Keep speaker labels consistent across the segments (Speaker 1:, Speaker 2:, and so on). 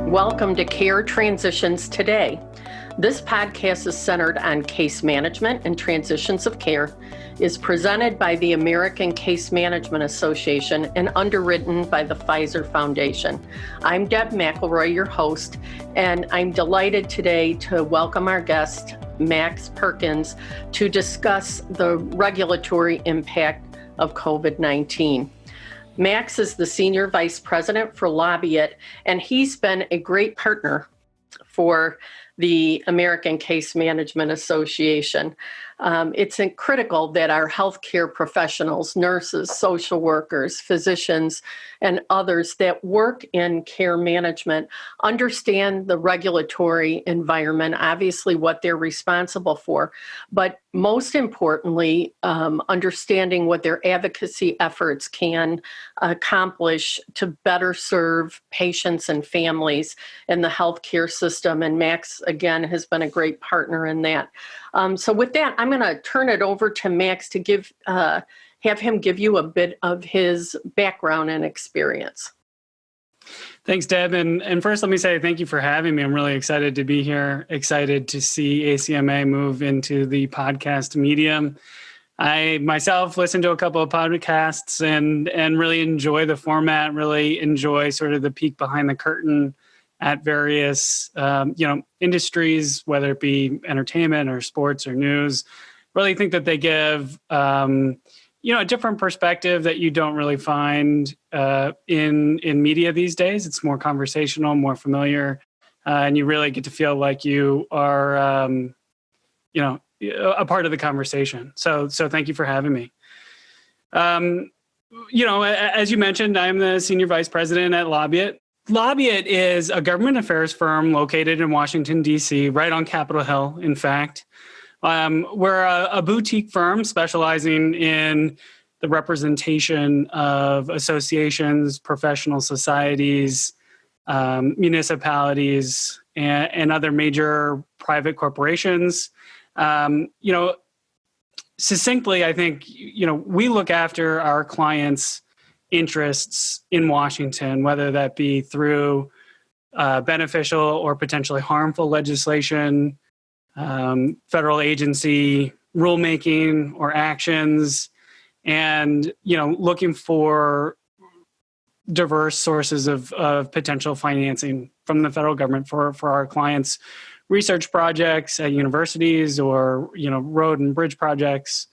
Speaker 1: Welcome to Care Transitions Today. This podcast is centered on case management and transitions of care, is presented by the American Case Management Association and underwritten by the Pfizer Foundation. I'm Deb McElroy, your host, and I'm delighted today to welcome our guest, Max Perkins, to discuss the regulatory impact of COVID-19. Max is the Senior Vice President for Lobbyit, and he's been a great partner for the American Case Management Association. It's critical that our healthcare professionals, nurses, social workers, physicians, and others that work in care management understand the regulatory environment, obviously what they're responsible for, but most importantly, understanding what their advocacy efforts can accomplish to better serve patients and families in the healthcare system. And Max, again, has been a great partner in that. So with that, I'm going to turn it over to Max to have him give you a bit of his background and experience.
Speaker 2: Thanks, Deb. And first, let me say thank you for having me. I'm really excited to be here, excited to see ACMA move into the podcast medium. I myself listen to a couple of podcasts and really enjoy the format, really enjoy sort of the peek behind the curtain at various industries, whether it be entertainment or sports or news. Really think that they give a different perspective that you don't really find in media these days. It's more conversational, more familiar, and you really get to feel like you are a part of the conversation. So thank you for having me. As you mentioned, I'm the Senior Vice President at Lobbyit. Lobbyit is a government affairs firm located in Washington, D.C., right on Capitol Hill, in fact. We're a boutique firm specializing in the representation of associations, professional societies, municipalities, and other major private corporations. Succinctly, I think, we look after our clients' interests in Washington, whether that be through beneficial or potentially harmful legislation, federal agency rulemaking or actions, and looking for diverse sources of potential financing from the federal government for our clients' research projects at universities or road and bridge projects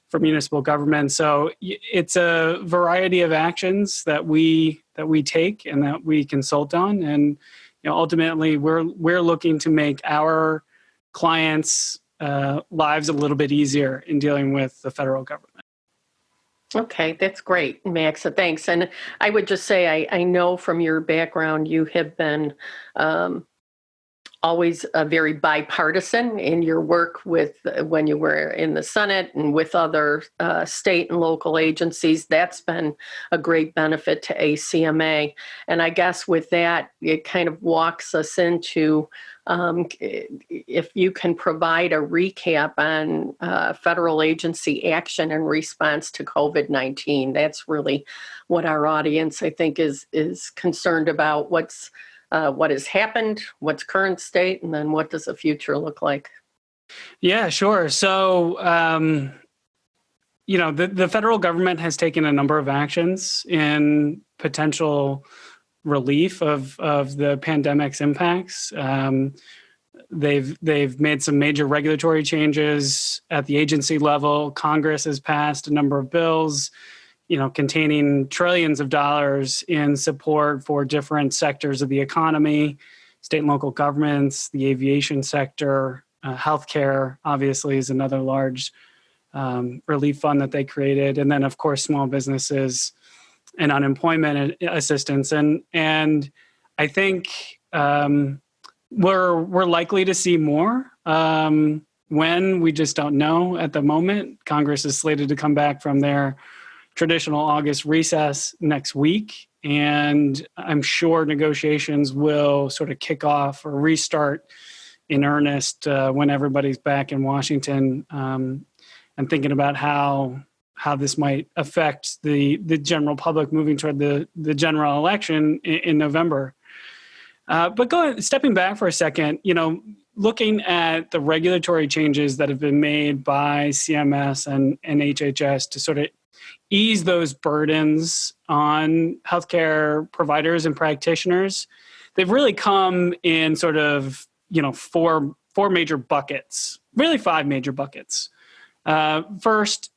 Speaker 2: for municipal government. So it's a variety of actions that we take and that we consult on, and ultimately we're looking to make our clients' lives a little bit easier in dealing with the federal government.
Speaker 1: Okay, that's great, Max. Thanks. And I would just say, I know from your background, you have been always very bipartisan in your work when you were in the Senate and with other state and local agencies. That's been a great benefit to ACMA. And I guess with that, it kind of walks us into if you can provide a recap on federal agency action in response to COVID-19. That's really what our audience, I think, is concerned about. What has happened, what's current state, and then what does the future look like?
Speaker 2: Yeah, sure. So, the federal government has taken a number of actions in potential relief of the pandemic's impacts. They've made some major regulatory changes at the agency level. Congress has passed a number of bills containing trillions of dollars in support for different sectors of the economy, state and local governments, the aviation sector, healthcare, obviously, is another large relief fund that they created. And then, of course, small businesses and unemployment assistance. And I think we're likely to see more. When, we just don't know at the moment. Congress is slated to come back from their traditional August recess next week, and I'm sure negotiations will sort of kick off or restart in earnest when everybody's back in Washington and thinking about how how this might affect the general public moving toward the general election in November. But stepping back for a second, looking at the regulatory changes that have been made by CMS and HHS to sort of ease those burdens on healthcare providers and practitioners, they've really come in sort of, four major buckets, really five major buckets. First,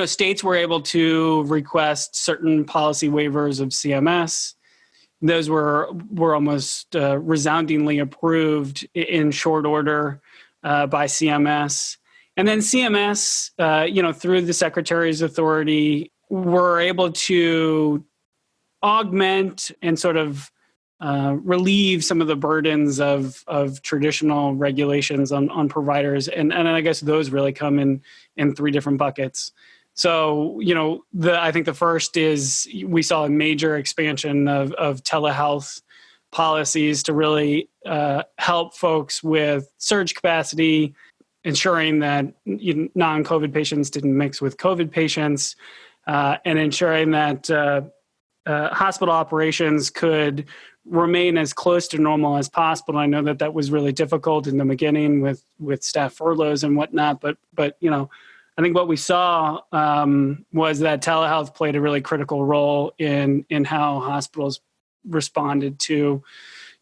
Speaker 2: states were able to request certain policy waivers of CMS. Those were almost resoundingly approved in short order by CMS. And then CMS, through the Secretary's authority, were able to augment and sort of relieve some of the burdens of traditional regulations on providers. And I guess those really come in three different buckets. So, I think the first is we saw a major expansion of telehealth policies to really help folks with surge capacity, ensuring that non-COVID patients didn't mix with COVID patients, and ensuring that hospital operations could remain as close to normal as possible. I know that was really difficult in the beginning with staff furloughs and whatnot, but I think what we saw was that telehealth played a really critical role in how hospitals responded to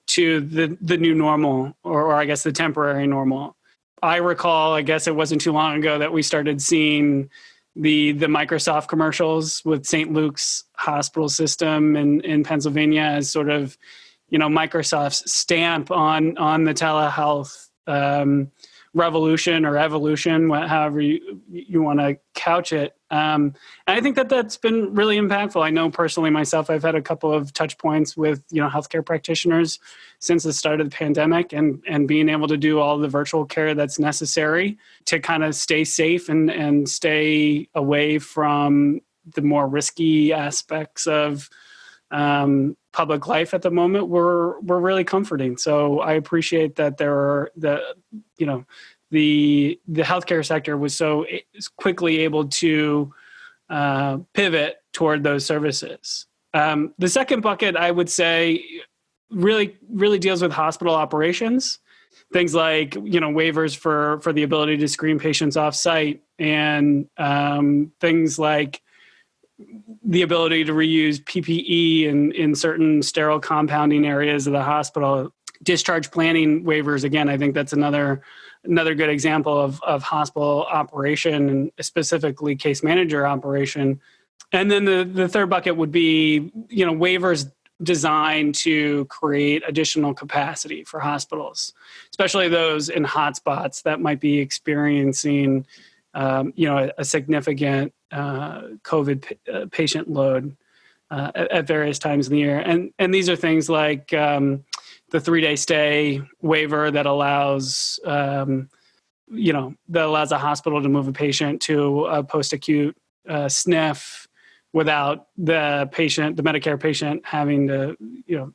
Speaker 2: the new normal, or I guess the temporary normal. I recall, I guess it wasn't too long ago that we started seeing the Microsoft commercials with St. Luke's hospital system in Pennsylvania as sort of, Microsoft's stamp on the telehealth revolution or evolution, however you want to couch it. And I think that's been really impactful. I know personally myself, I've had a couple of touch points with, healthcare practitioners since the start of the pandemic, and being able to do all the virtual care that's necessary to kind of stay safe and stay away from the more risky aspects of public life at the moment were really comforting. So I appreciate that the healthcare sector was so quickly able to pivot toward those services. The second bucket, I would say, really deals with hospital operations. Things like, waivers for the ability to screen patients off-site, and things like the ability to reuse PPE in certain sterile compounding areas of the hospital. Discharge planning waivers, again, I think that's another good example of hospital operation, and specifically case manager operation. And then the third bucket would be, waivers designed to create additional capacity for hospitals, especially those in hotspots that might be experiencing, a significant COVID patient load at various times in the year. And these are things like the 3-day stay waiver that allows a hospital to move a patient to a post-acute SNF without the Medicare patient having to,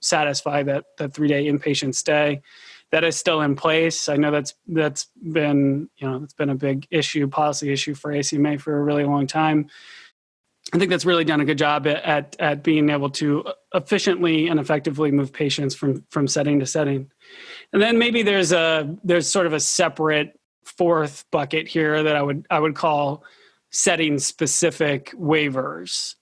Speaker 2: satisfy that 3-day inpatient stay. That is still in place. I know that's been a big policy issue for ACMA for a really long time. I think that's really done a good job at being able to efficiently and effectively move patients from setting to setting. And then maybe there's sort of a separate fourth bucket here that I would call setting specific waivers.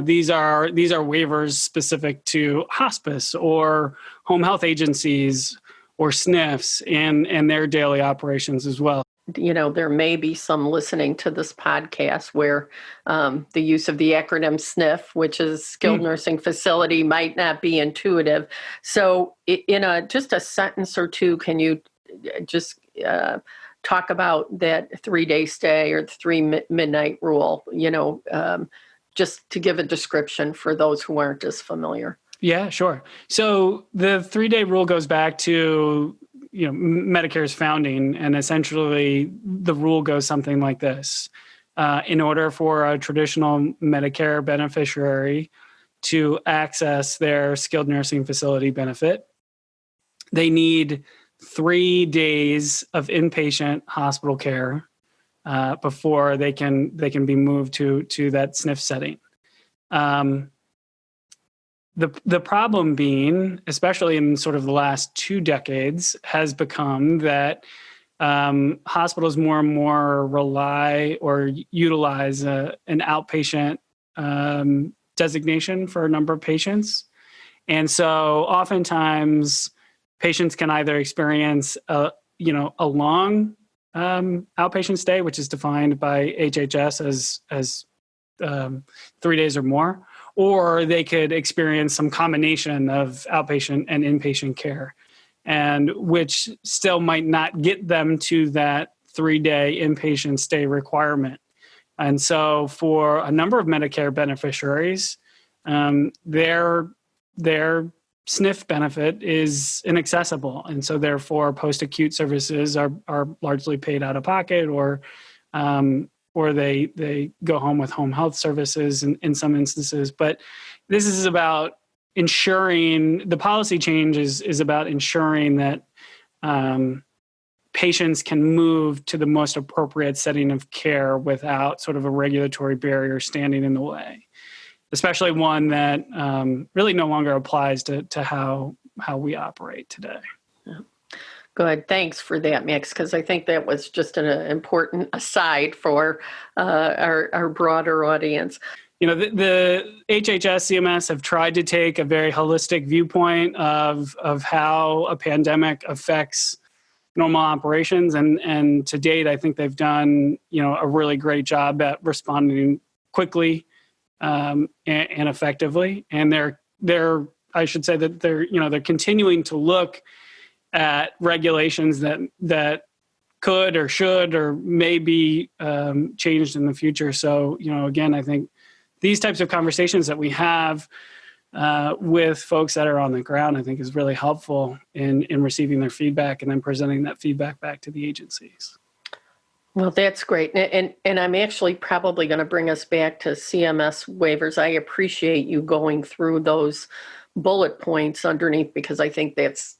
Speaker 2: These are waivers specific to hospice or home health agencies or SNFs and their daily operations as well.
Speaker 1: There may be some listening to this podcast where the use of the acronym SNF, which is skilled nursing facility, might not be intuitive. So in just a sentence or two, can you just talk about that 3-day stay or the Threemidnight rule, just to give a description for those who aren't as familiar?
Speaker 2: Yeah, sure. So the 3-day rule goes back to, Medicare's founding, and essentially the rule goes something like this. In order for a traditional Medicare beneficiary to access their skilled nursing facility benefit, they need 3 days of inpatient hospital care before they can be moved to that SNF setting. The problem being, especially in sort of the last 2 decades, has become that hospitals more and more rely or utilize an outpatient designation for a number of patients. And so oftentimes patients can either experience a long outpatient stay, which is defined by HHS as 3 days or more, or they could experience some combination of outpatient and inpatient care, and which still might not get them to that 3-day inpatient stay requirement. And so for a number of Medicare beneficiaries, their SNF benefit is inaccessible. And so therefore post-acute services are largely paid out of pocket, or they go home with home health services in some instances. But this is about ensuring, the policy change is about ensuring that patients can move to the most appropriate setting of care without sort of a regulatory barrier standing in the way, especially one that really no longer applies to how we operate today.
Speaker 1: Yeah. Good. Thanks for that, Max, because I think that was just an important aside for our broader audience.
Speaker 2: The HHS, CMS have tried to take a very holistic viewpoint of how a pandemic affects normal operations. And to date, I think they've done, a really great job at responding quickly and effectively. And I should say that they're continuing to look at regulations that could or should or may be changed in the future. So, again, I think these types of conversations that we have with folks that are on the ground, I think is really helpful in receiving their feedback and then presenting that feedback back to the agencies.
Speaker 1: Well, that's great. And I'm actually probably going to bring us back to CMS waivers. I appreciate you going through those bullet points underneath, because I think that's,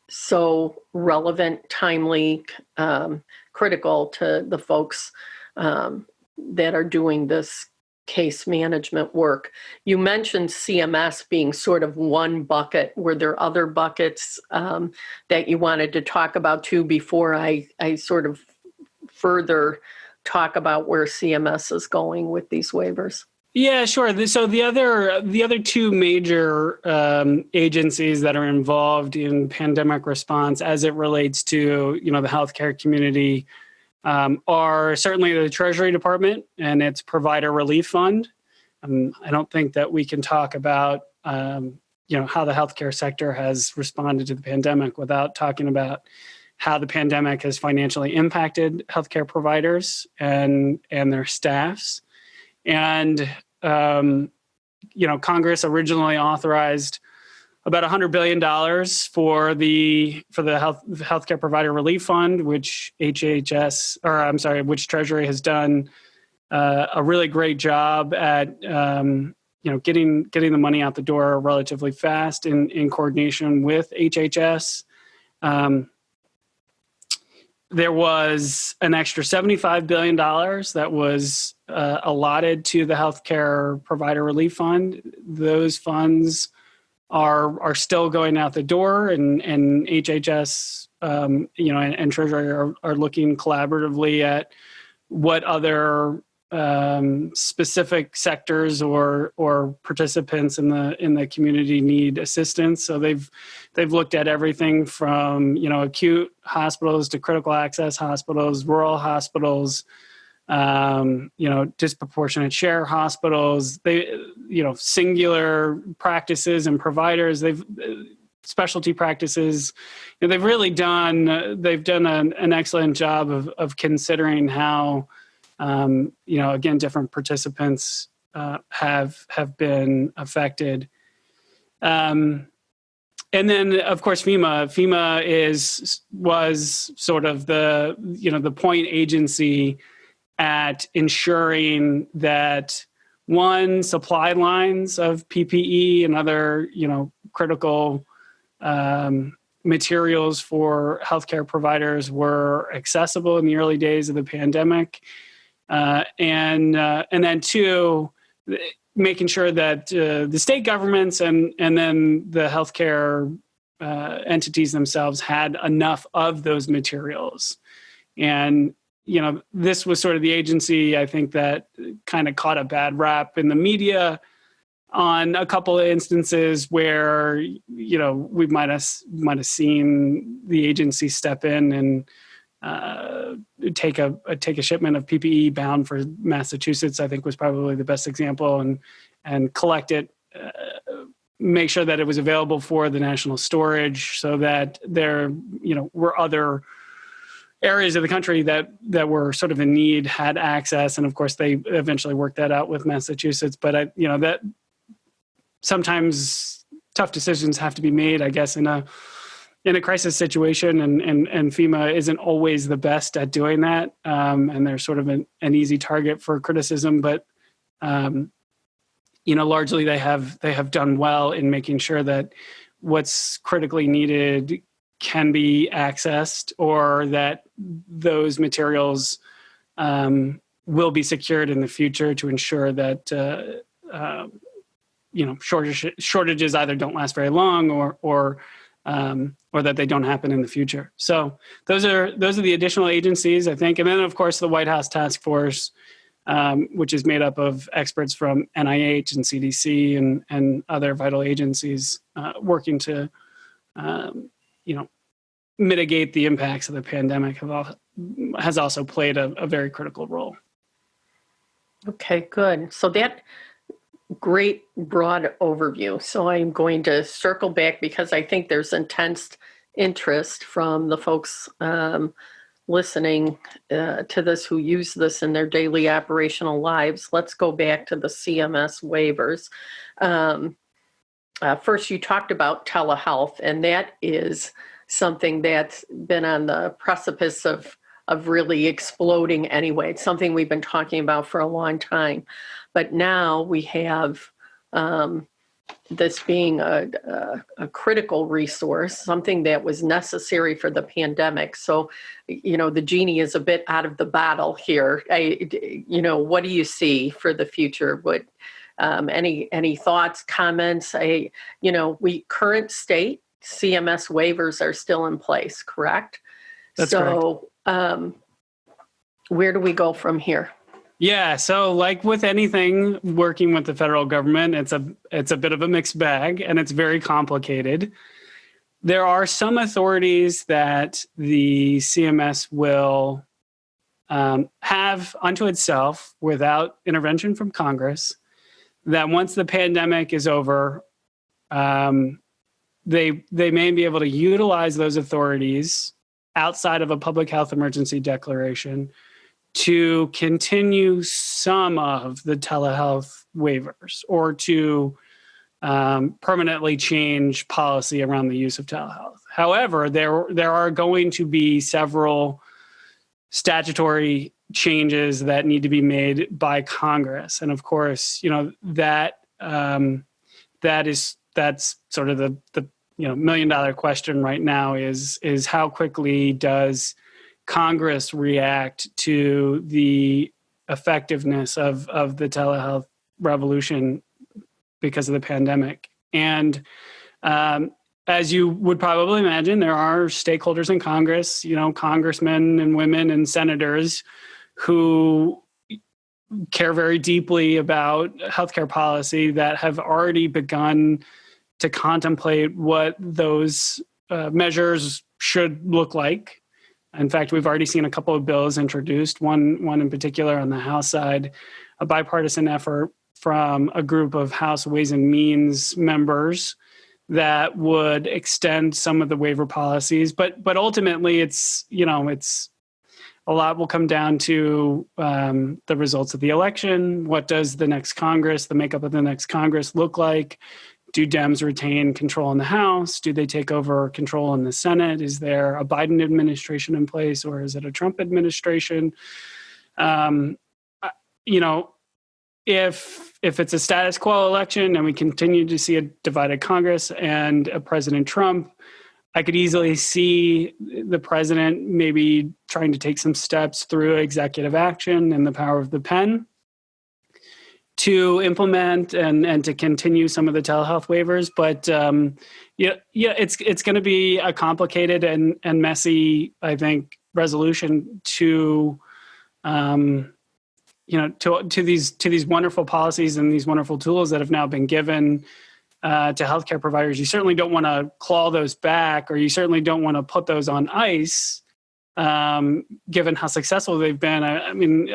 Speaker 1: so relevant, timely, critical to the folks that are doing this case management work. You mentioned CMS being sort of one bucket. Were there other buckets that you wanted to talk about too before I sort of further talk about where CMS is going with these waivers?
Speaker 2: Yeah, sure. So the other 2 major agencies that are involved in pandemic response as it relates to the healthcare community are certainly the Treasury Department and its Provider Relief Fund. I don't think that we can talk about how the healthcare sector has responded to the pandemic without talking about how the pandemic has financially impacted healthcare providers and their staffs. And Congress originally authorized about $100 billion for the healthcare provider relief fund, which which Treasury has done a really great job at getting the money out the door relatively fast in coordination with HHS. There was an extra $75 billion that was allotted to the healthcare provider relief fund. Those funds are still going out the door, and HHS, and Treasury are looking collaboratively at what other specific sectors or participants in the community need assistance. So they've looked at everything from acute hospitals to critical access hospitals, rural hospitals, disproportionate share hospitals. They singular practices and providers. They've specialty practices. They've really done an excellent job of considering how again, different participants have been affected. And then, of course, FEMA was sort of the point agency at ensuring that supply lines of PPE and other critical materials for healthcare providers were accessible in the early days of the pandemic. And then two, making sure that the state governments and then the healthcare entities themselves had enough of those materials. And, this was sort of the agency, I think, that kind of caught a bad rap in the media on a couple of instances where, we might have seen the agency step in and take a shipment of PPE bound for Massachusetts, I think was probably the best example, and collect it, make sure that it was available for the national storage so that there, were other areas of the country that were sort of in need had access. And of course they eventually worked that out with Massachusetts, but that sometimes tough decisions have to be made, I guess, in a crisis situation, and FEMA isn't always the best at doing that. And they're sort of an easy target for criticism, but largely they have done well in making sure that what's critically needed can be accessed, or that those materials will be secured in the future to ensure that shortages either don't last very long or that they don't happen in the future. So those are the additional agencies, I think. And then, of course, the White House Task Force, which is made up of experts from NIH and CDC and other vital agencies working to, mitigate the impacts of the pandemic, has also played a very critical role.
Speaker 1: Okay, good. So that great broad overview. So I'm going to circle back because I think there's intense interest from the folks listening to this who use this in their daily operational lives. Let's go back to the CMS waivers. First, you talked about telehealth, and that is something that's been on the precipice of really exploding anyway. It's something we've been talking about for a long time. But now we have this being a critical resource, something that was necessary for the pandemic. So, the genie is a bit out of the bottle here. What do you see for the future? What any thoughts, comments? Current state CMS waivers are still in place, correct?
Speaker 2: That's correct.
Speaker 1: Where do we go from here?
Speaker 2: Yeah, so like with anything working with the federal government, it's a bit of a mixed bag, and it's very complicated. There are some authorities that the CMS will have unto itself without intervention from Congress, that once the pandemic is over, they may be able to utilize those authorities outside of a public health emergency declaration to continue some of the telehealth waivers, or to permanently change policy around the use of telehealth. However, there are going to be several statutory changes that need to be made by Congress, and of course, that's sort of the $1 million question right now is how quickly does Congress react to the effectiveness of the telehealth revolution because of the pandemic. And as you would probably imagine, there are stakeholders in Congress, congressmen and women and senators who care very deeply about healthcare policy that have already begun to contemplate what those measures should look like. In fact, we've already seen a couple of bills introduced, one in particular on the House side, a bipartisan effort from a group of House Ways and Means members that would extend some of the waiver policies. But ultimately, it's a lot will come down to the results of the election. What does the next Congress, the makeup of the next Congress look like? Do Dems retain control in the House? Do they take over control in the Senate? Is there a Biden administration in place, or is it a Trump administration? If it's a status quo election and we continue to see a divided Congress and a President Trump, I could easily see the president maybe trying to take some steps through executive action and the power of the pen to implement and to continue some of the telehealth waivers. But it's going to be a complicated and messy, I think, resolution to these wonderful policies and these wonderful tools that have now been given to healthcare providers. You certainly don't want to claw those back, or you certainly don't want to put those on ice, given how successful they've been.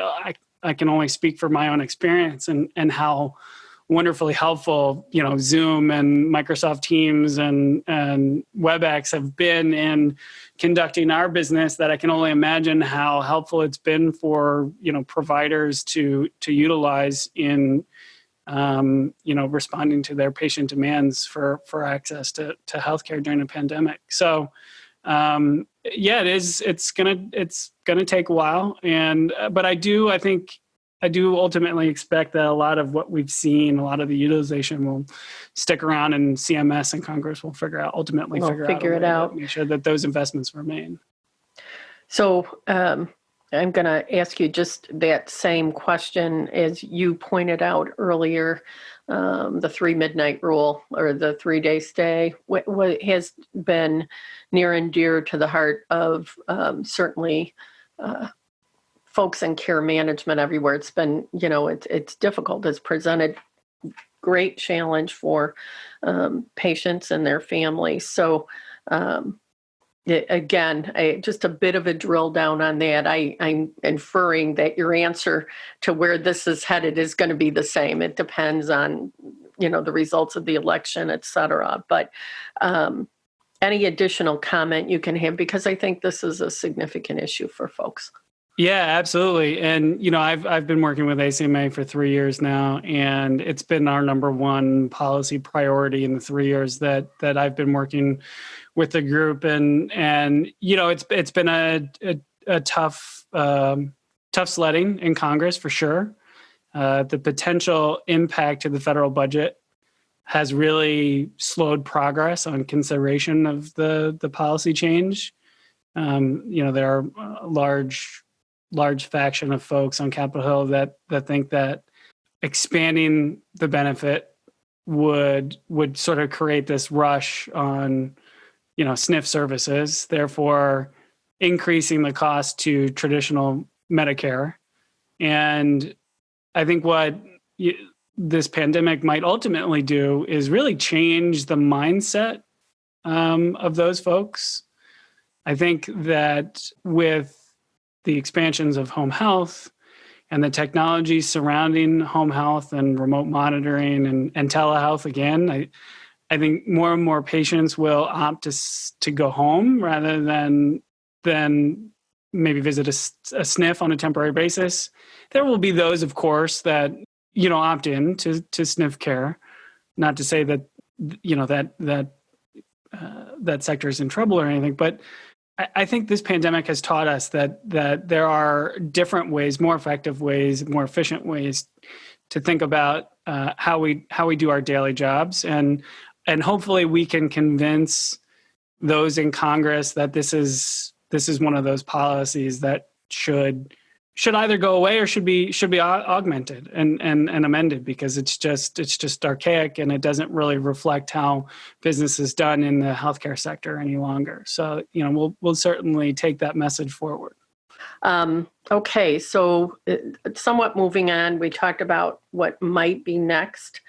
Speaker 2: I can only speak for my own experience and how wonderfully helpful, Zoom and Microsoft Teams and WebEx have been in conducting our business, that I can only imagine how helpful it's been for, providers to utilize in, responding to their patient demands for access to healthcare during a pandemic. So, it is. It's gonna take a while, but I do ultimately expect that a lot of what we've seen, a lot of the utilization will stick around, and CMS and Congress will figure it out, make sure that those investments were made.
Speaker 1: So I'm going to ask you just that same question as you pointed out earlier. The Threemidnight rule, or the 3-day stay, what has been near and dear to the heart of certainly folks in care management everywhere. It's been, it's difficult. It's presented great challenge for patients and their families. So just a bit of a drill down on that. I'm inferring that your answer to where this is headed is going to be the same. It depends on, the results of the election, et cetera. But any additional comment you can have, because I think this is a significant issue for folks.
Speaker 2: Yeah, absolutely. And, I've been working with ACMA for 3 years now, and it's been our number one policy priority in the 3 years that I've been working with the group. And it's been a tough sledding in Congress for sure. The potential impact to the federal budget has really slowed progress on consideration of the policy change. There are a large faction of folks on Capitol Hill that think that expanding the benefit would sort of create this rush on, SNF services, therefore increasing the cost to traditional Medicare. And I think what this pandemic might ultimately do is really change the mindset of those folks. I think that with the expansions of home health and the technology surrounding home health and remote monitoring and telehealth, again, I think more and more patients will opt to go home rather than maybe visit a SNF on a temporary basis. There will be those, of course, that opt in to SNF care. Not to say that that sector is in trouble or anything, but I think this pandemic has taught us that there are different ways, more effective ways, more efficient ways to think about how we do our daily jobs, and hopefully we can convince those in Congress that this is one of those policies that should either go away or should be augmented and amended, because it's just archaic and it doesn't really reflect how business is done in the healthcare sector any longer. So, we'll certainly take that message forward.
Speaker 1: Okay, so somewhat moving on, we talked about what might be next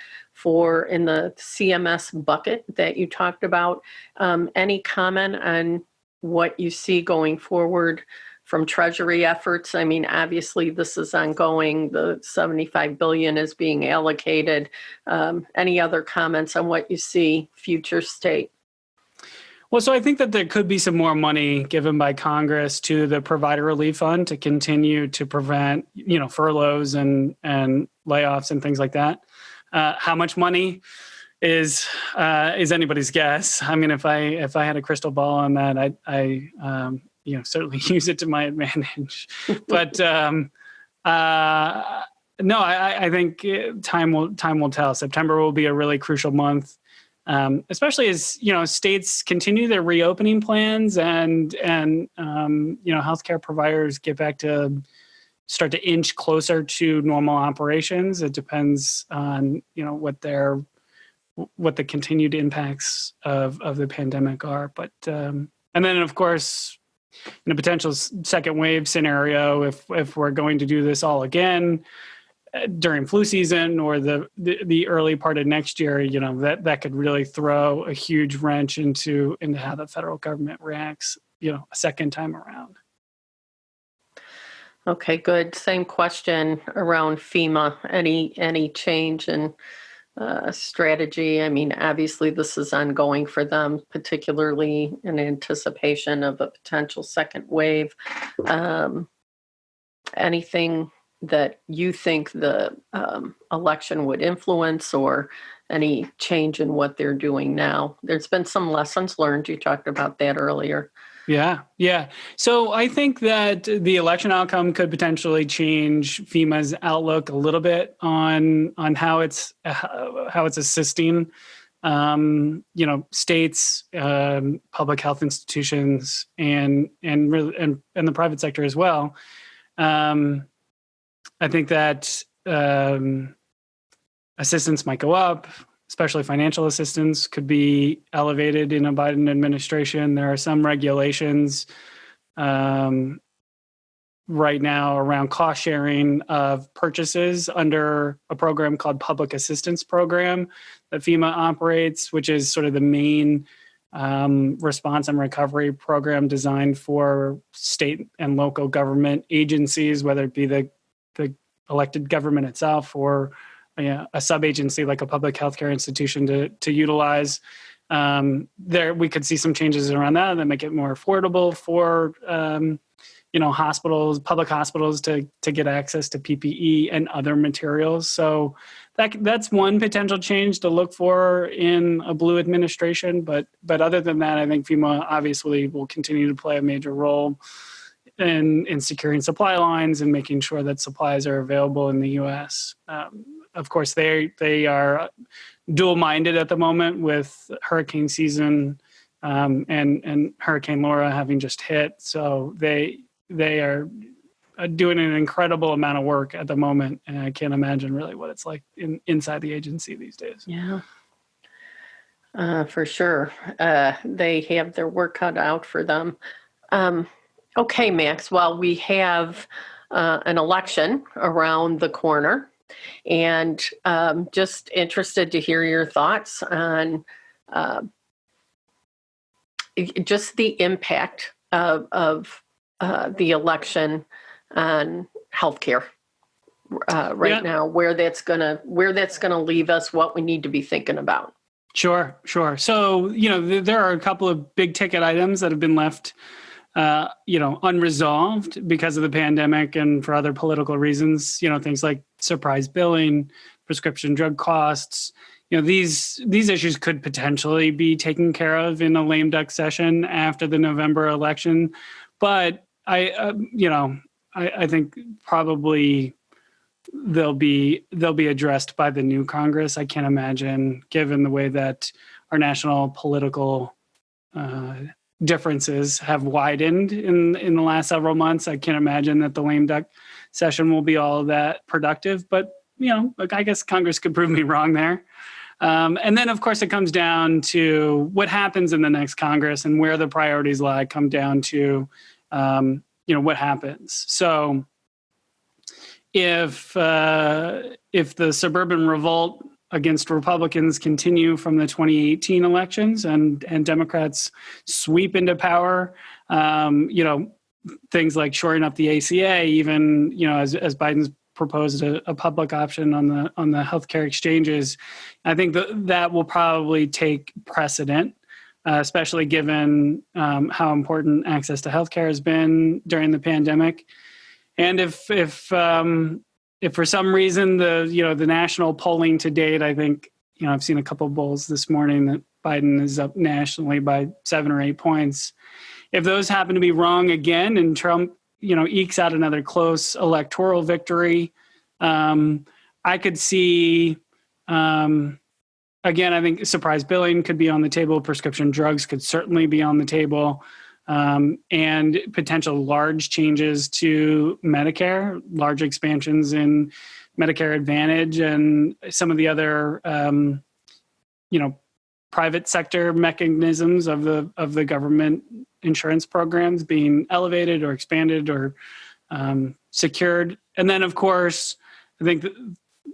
Speaker 1: in the CMS bucket that you talked about. Any comment on what you see going forward from Treasury efforts? I mean, obviously this is ongoing. The $75 billion is being allocated. Any other comments on what you see future state?
Speaker 2: Well, so I think that there could be some more money given by Congress to the Provider Relief Fund to continue to prevent, furloughs and layoffs and things like that. How much money is anybody's guess. I mean, if I had a crystal ball on that, I certainly use it to my advantage. But no, I think time will tell. September will be a really crucial month especially as, states continue their reopening plans and healthcare providers get back to start to inch closer to normal operations. It depends on, what the continued impacts of the pandemic are. But, and then of course, in a potential second wave scenario, if we're going to do this all again during flu season or the early part of next year, that could really throw a huge wrench into how the federal government reacts, a second time around.
Speaker 1: Okay, good. Same question around FEMA. Any change in strategy? I mean, obviously this is ongoing for them, particularly in anticipation of a potential second wave. Anything that you think the election would influence, or any change in what they're doing now? There's been some lessons learned. You talked about that earlier.
Speaker 2: Yeah. So I think that the election outcome could potentially change FEMA's outlook a little bit on how it's assisting, states, public health institutions, and the private sector as well. I think that assistance might go up. Especially financial assistance could be elevated in a Biden administration. There are some regulations right now around cost sharing of purchases under a program called Public Assistance Program that FEMA operates, which is sort of the main response and recovery program designed for state and local government agencies, whether it be the elected government itself or a sub-agency like a public healthcare institution to utilize. There, we could see some changes around that make it more affordable for, hospitals, public hospitals to get access to PPE and other materials. So that's one potential change to look for in a blue administration. But other than that, I think FEMA obviously will continue to play a major role in securing supply lines and making sure that supplies are available in the U.S. Of course, they are dual-minded at the moment with hurricane season and Hurricane Laura having just hit. So they are doing an incredible amount of work at the moment, and I can't imagine really what it's like inside the agency these days.
Speaker 1: Yeah, for sure. They have their work cut out for them. Okay, Max, well, we have an election around the corner, and just interested to hear your thoughts on just the impact of the election on healthcare now, where that's gonna leave us, what we need to be thinking about.
Speaker 2: Sure. So, there are a couple of big ticket items that have been left unresolved because of the pandemic and for other political reasons, things like surprise billing, prescription drug costs. These issues could potentially be taken care of in a lame duck session after the November election. But I think probably they'll be addressed by the new Congress. I can't imagine, given the way that our national political differences have widened in the last several months. I can't imagine that the lame duck session will be all that productive, but I guess Congress could prove me wrong there. And then of course it comes down to what happens in the next Congress and where the priorities lie come down to, what happens. So if the suburban revolt against Republicans continue from the 2018 elections and Democrats sweep into power, things like shoring up the ACA, even, as Biden's proposed a public option on the healthcare exchanges, I think that will probably take precedent, especially given how important access to healthcare has been during the pandemic. And if for some reason the national polling to date, I think, I've seen a couple of polls this morning that Biden is up nationally by 7 or 8 points. If those happen to be wrong again and Trump, ekes out another close electoral victory, I could see again, I think surprise billing could be on the table. Prescription drugs could certainly be on the table. And potential large changes to Medicare, large expansions in Medicare Advantage and some of the other, private sector mechanisms of the government insurance programs being elevated or expanded or secured. And then, of course, I think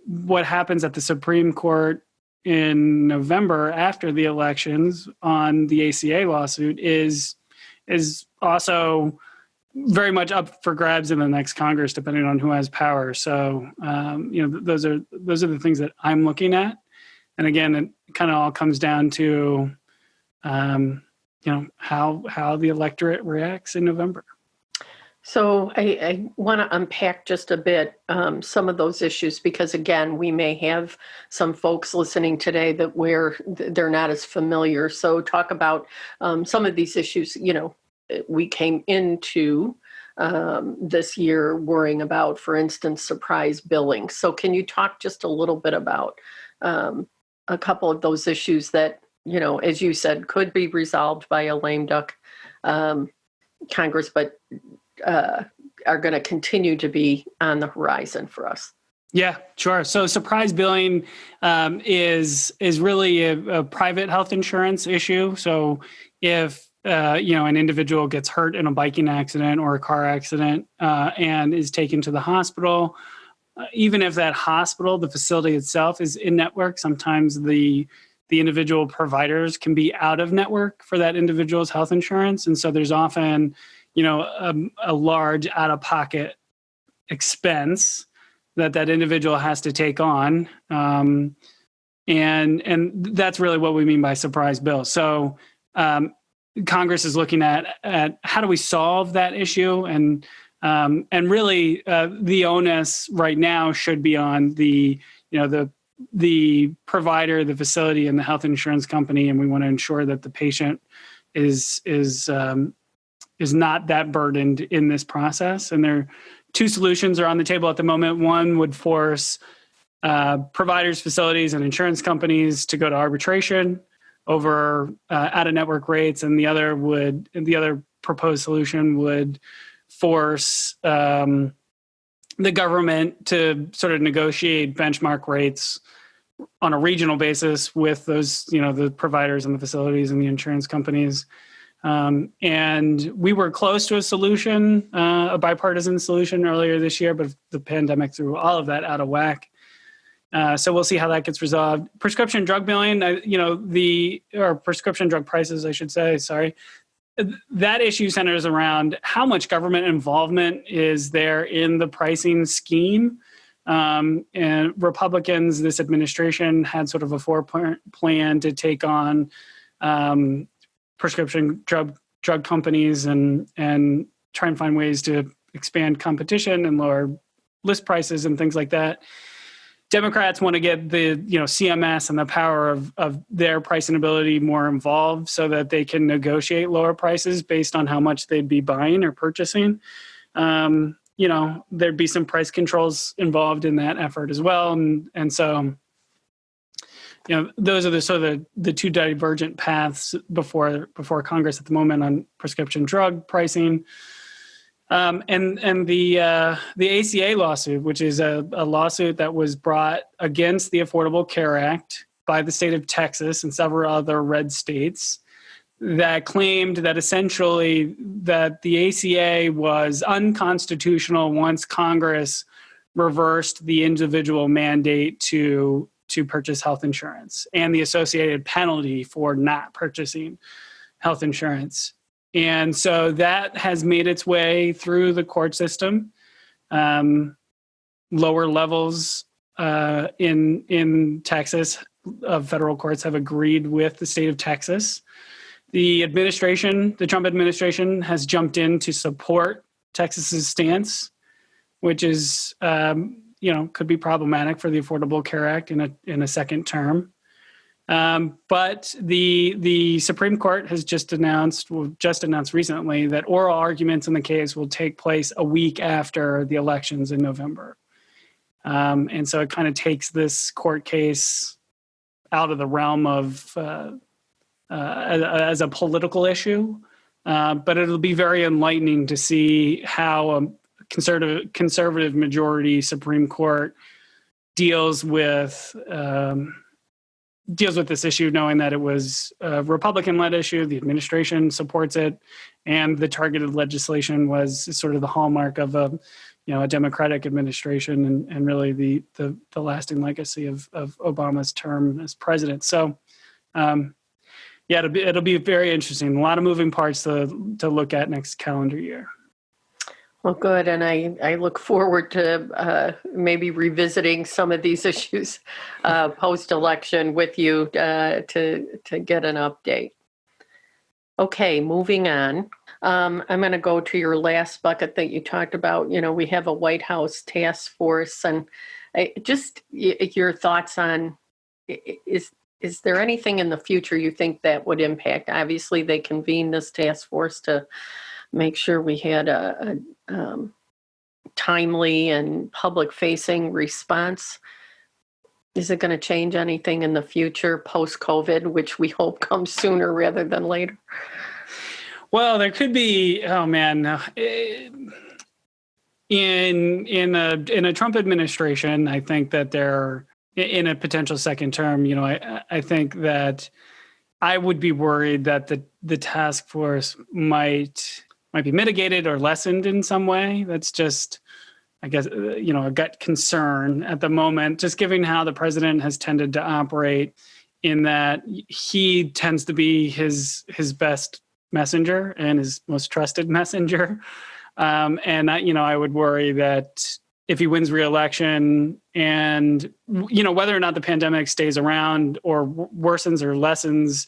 Speaker 2: what happens at the Supreme Court in November after the elections on the ACA lawsuit is also very much up for grabs in the next Congress, depending on who has power. So, those are the things that I'm looking at. And again, it kind of all comes down to, how the electorate reacts in November.
Speaker 1: So I want to unpack just a bit some of those issues, because again, we may have some folks listening today that where they're not as familiar. So talk about some of these issues, we came into this year worrying about, for instance, surprise billing. So can you talk just a little bit about a couple of those issues that, as you said, could be resolved by a lame duck Congress, but are going to continue to be on the horizon for us?
Speaker 2: Yeah, sure. So surprise billing is really a private health insurance issue. So if an individual gets hurt in a biking accident or a car accident and is taken to the hospital, even if that hospital, the facility itself, is in network, sometimes the individual providers can be out of network for that individual's health insurance. And so there's often, a large out-of-pocket expense that individual has to take on. And that's really what we mean by surprise bill. So Congress is looking at how do we solve that issue, and really the onus right now should be on the provider, the facility, and the health insurance company, and we want to ensure that the patient is not that burdened in this process. And there are two solutions are on the table at the moment. One would force providers, facilities, and insurance companies to go to arbitration over out-of-network rates, and the other proposed solution would force the government to sort of negotiate benchmark rates on a regional basis with those, the providers and the facilities and the insurance companies. And we were close to a solution, a bipartisan solution earlier this year, but the pandemic threw all of that out of whack. So we'll see how that gets resolved. Prescription drug billing, or prescription drug prices, I should say, sorry. That issue centers around how much government involvement is there in the pricing scheme. And Republicans, this administration, had sort of a 4-point plan to take on prescription drug companies and try and find ways to expand competition and lower list prices and things like that. Democrats want to get the CMS and the power of their pricing ability more involved so that they can negotiate lower prices based on how much they'd be buying or purchasing. There'd be some price controls involved in that effort as well, and so those are the two divergent paths before Congress at the moment on prescription drug pricing. And the ACA lawsuit, which is a lawsuit that was brought against the Affordable Care Act by the state of Texas and several other red states, that claimed that essentially that the ACA was unconstitutional once Congress reversed the individual mandate to purchase health insurance and the associated penalty for not purchasing health insurance. And so that has made its way through the court system. Lower levels in Texas of federal courts have agreed with the state of Texas. The Trump administration has jumped in to support Texas's stance, which is, could be problematic for the Affordable Care Act in a second term. But the Supreme Court has just announced recently that oral arguments in the case will take place a week after the elections in November. And so it kind of takes this court case out of the realm of as a political issue, but it'll be very enlightening to see how a conservative majority Supreme Court deals with this issue, knowing that it was a Republican-led issue, the administration supports it, and the targeted legislation was sort of the hallmark of a Democratic administration and really the lasting legacy of Obama's term as president. So, it'll be very interesting. A lot of moving parts to look at next calendar year.
Speaker 1: Well, good. And I look forward to maybe revisiting some of these issues post-election with you to get an update. Okay, moving on. I'm going to go to your last bucket that you talked about. We have a White House task force, and just your thoughts on, is there anything in the future you think that would impact? Obviously, they convened this task force to make sure we had a timely and public-facing response. Is it going to change anything in the future post-COVID, which we hope comes sooner rather than later?
Speaker 2: Well, there could be. Oh man, in a Trump administration, I think that they're in a potential second term. I think that I would be worried that the task force might be mitigated or lessened in some way. That's just, I guess, a gut concern at the moment, just given how the president has tended to operate, in that he tends to be his best messenger and his most trusted messenger. And I would worry that if he wins re-election and, whether or not the pandemic stays around or worsens or lessens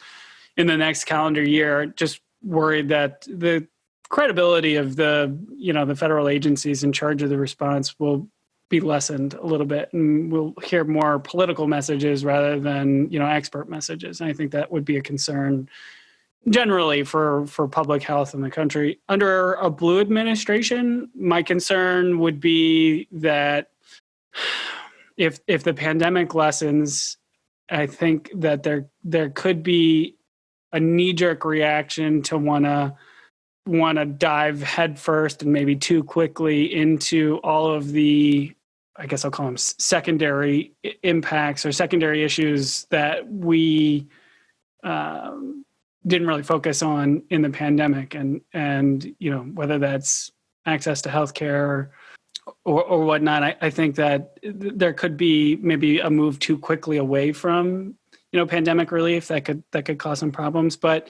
Speaker 2: in the next calendar year, just worried that the credibility of the federal agencies in charge of the response will be lessened a little bit, and we'll hear more political messages rather than, expert messages. And I think that would be a concern generally for public health in the country. Under a blue administration, my concern would be that if the pandemic lessens, I think that there could be a knee-jerk reaction to want to dive headfirst and maybe too quickly into all of the, I guess I'll call them secondary impacts or secondary issues that we didn't really focus on in the pandemic, and whether that's access to healthcare or whatnot. I think that there could be maybe a move too quickly away from pandemic relief that could cause some problems. But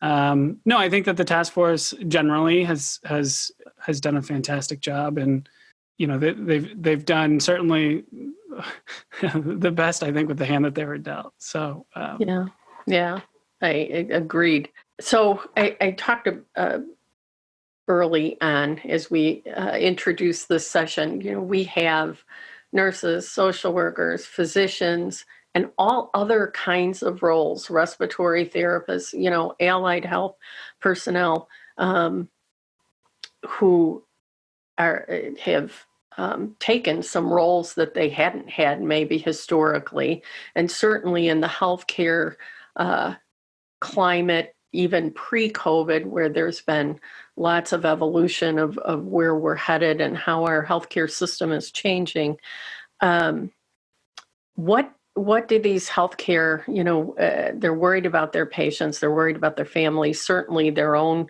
Speaker 2: no, I think that the task force generally has done a fantastic job, and they've done certainly the best, I think, with the hand that they were dealt. So yeah, I agreed. So I talked early on as we introduced this session. We have nurses, social workers, physicians, and all other kinds of roles, respiratory therapists, allied health personnel, who have taken some roles that they hadn't had maybe historically, and certainly in the healthcare climate, even pre-COVID, where there's been lots of evolution of where we're headed and how our healthcare system is changing. What do these healthcare, they're worried about their patients, they're worried about their families, certainly their own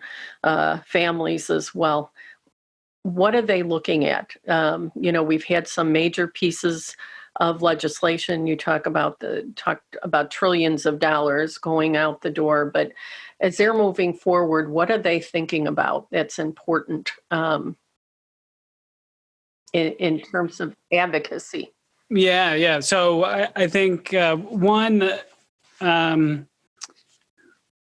Speaker 2: families as well. What are they looking at? We've had some major pieces of legislation. You talked about trillions of dollars going out the door, but as they're moving forward, what are they thinking about that's important in terms of advocacy? Yeah. So I think one,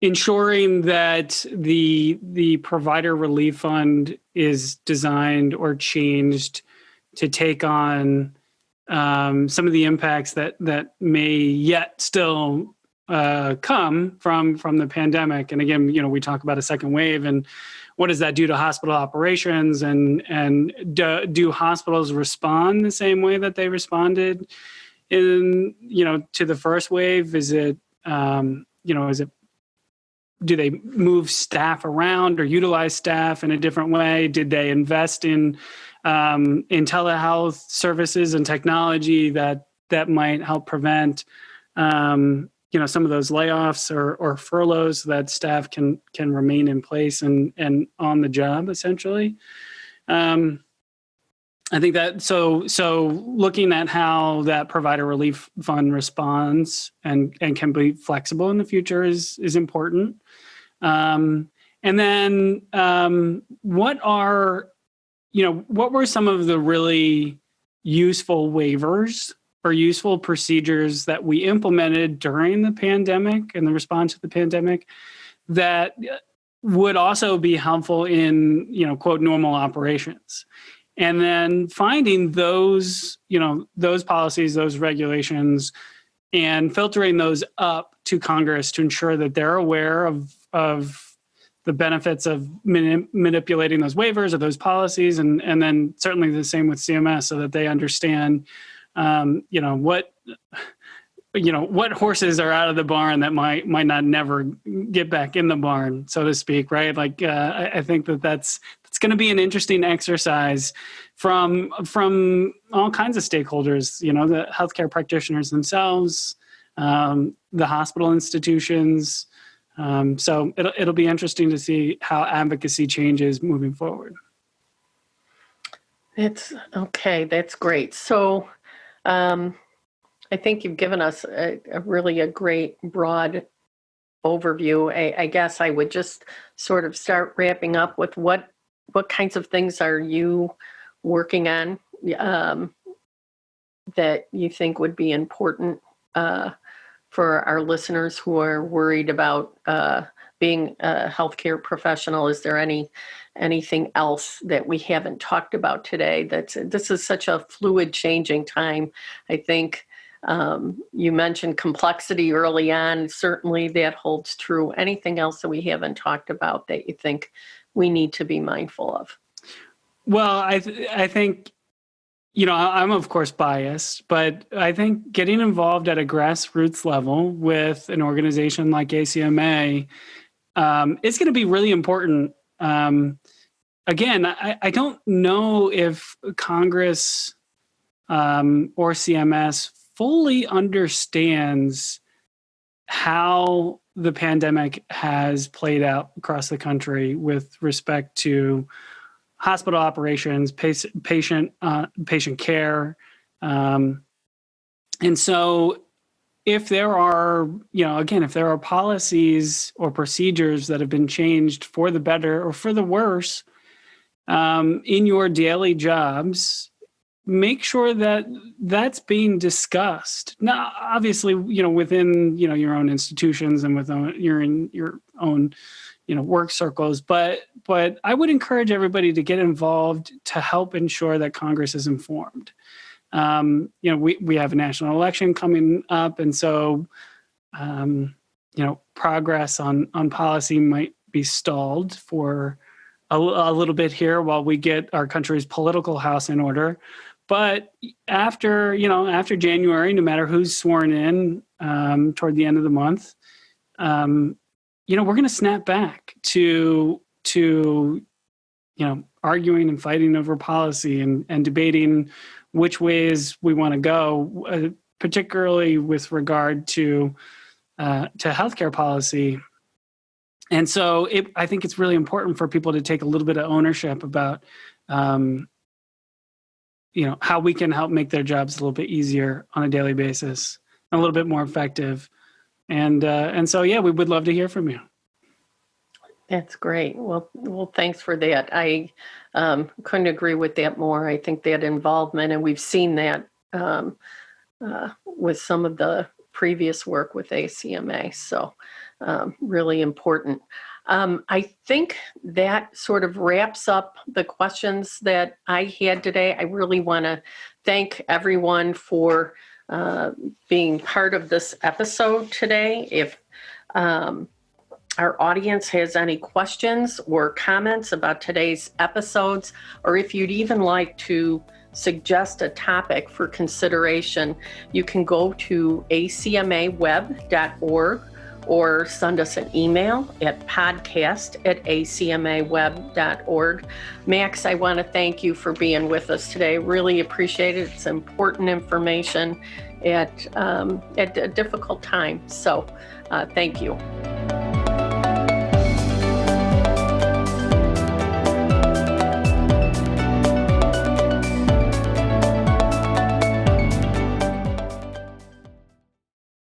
Speaker 2: ensuring that the provider relief fund is designed or changed to take on some of the impacts that may yet still come from the pandemic. And again, we talk about a second wave, and what does that do to hospital operations, and do hospitals respond the same way that they responded in, to the first wave? Is it, do they move staff around or utilize staff in a different way? Did they invest in telehealth services and technology that might help prevent, some of those layoffs or furloughs so that staff can remain in place and on the job, essentially? I think that so looking at how that provider relief fund responds and can be flexible in the future is important. And then what were some of the really useful waivers or useful procedures that we implemented during the pandemic and the response to the pandemic that would also be helpful in, quote, normal operations? And then finding those policies, those regulations, and filtering those up to Congress to ensure that they're aware of the benefits of manipulating those waivers or those policies, and then certainly the same with CMS, so that they understand, what horses are out of the barn that might not never get back in the barn, so to speak, right? Like I think that's going to be an interesting exercise from all kinds of stakeholders, the healthcare practitioners themselves, the hospital institutions. So it'll be interesting to see how advocacy changes moving forward.
Speaker 1: That's great. So I think you've given us a great broad overview. I guess I would just sort of start wrapping up with what kinds of things are you working on that you think would be important for our listeners who are worried about being a healthcare professional? Is there anything else that we haven't talked about today? This is such a fluid, changing time. I think you mentioned complexity early on. Certainly that holds true. Anything else that we haven't talked about that you think we need to be mindful of?
Speaker 2: Well, I think, I'm of course biased, but I think getting involved at a grassroots level with an organization like ACMA is going to be really important. Again, I don't know if Congress or CMS fully understands how the pandemic has played out across the country with respect to hospital operations, patient care. And so if there are, if there are policies or procedures that have been changed for the better or for the worse in your daily jobs, make sure that that's being discussed. Now, obviously, within, your own institutions and within your own, work circles. But I would encourage everybody to get involved to help ensure that Congress is informed. We have a national election coming up. And so, progress on policy might be stalled for a little bit here while we get our country's political house in order. But after January, no matter who's sworn in toward the end of the month, we're going to snap back to arguing and fighting over policy and debating which ways we want to go, particularly with regard to healthcare policy. And so I think it's really important for people to take a little bit of ownership about how we can help make their jobs a little bit easier on a daily basis, a little bit more effective. And so, we would love to hear from you.
Speaker 1: That's great. Well, thanks for that. I couldn't agree with that more. I think that involvement, and we've seen that with some of the previous work with ACMA. So really important. I think that sort of wraps up the questions that I had today. I really want to thank everyone for being part of this episode today. If our audience has any questions or comments about today's episodes, or if you'd even like to suggest a topic for consideration, you can go to acmaweb.org or send us an email at podcast@acmaweb.org. Max, I want to thank you for being with us today. Really appreciate it. It's important information at a difficult time. So thank you.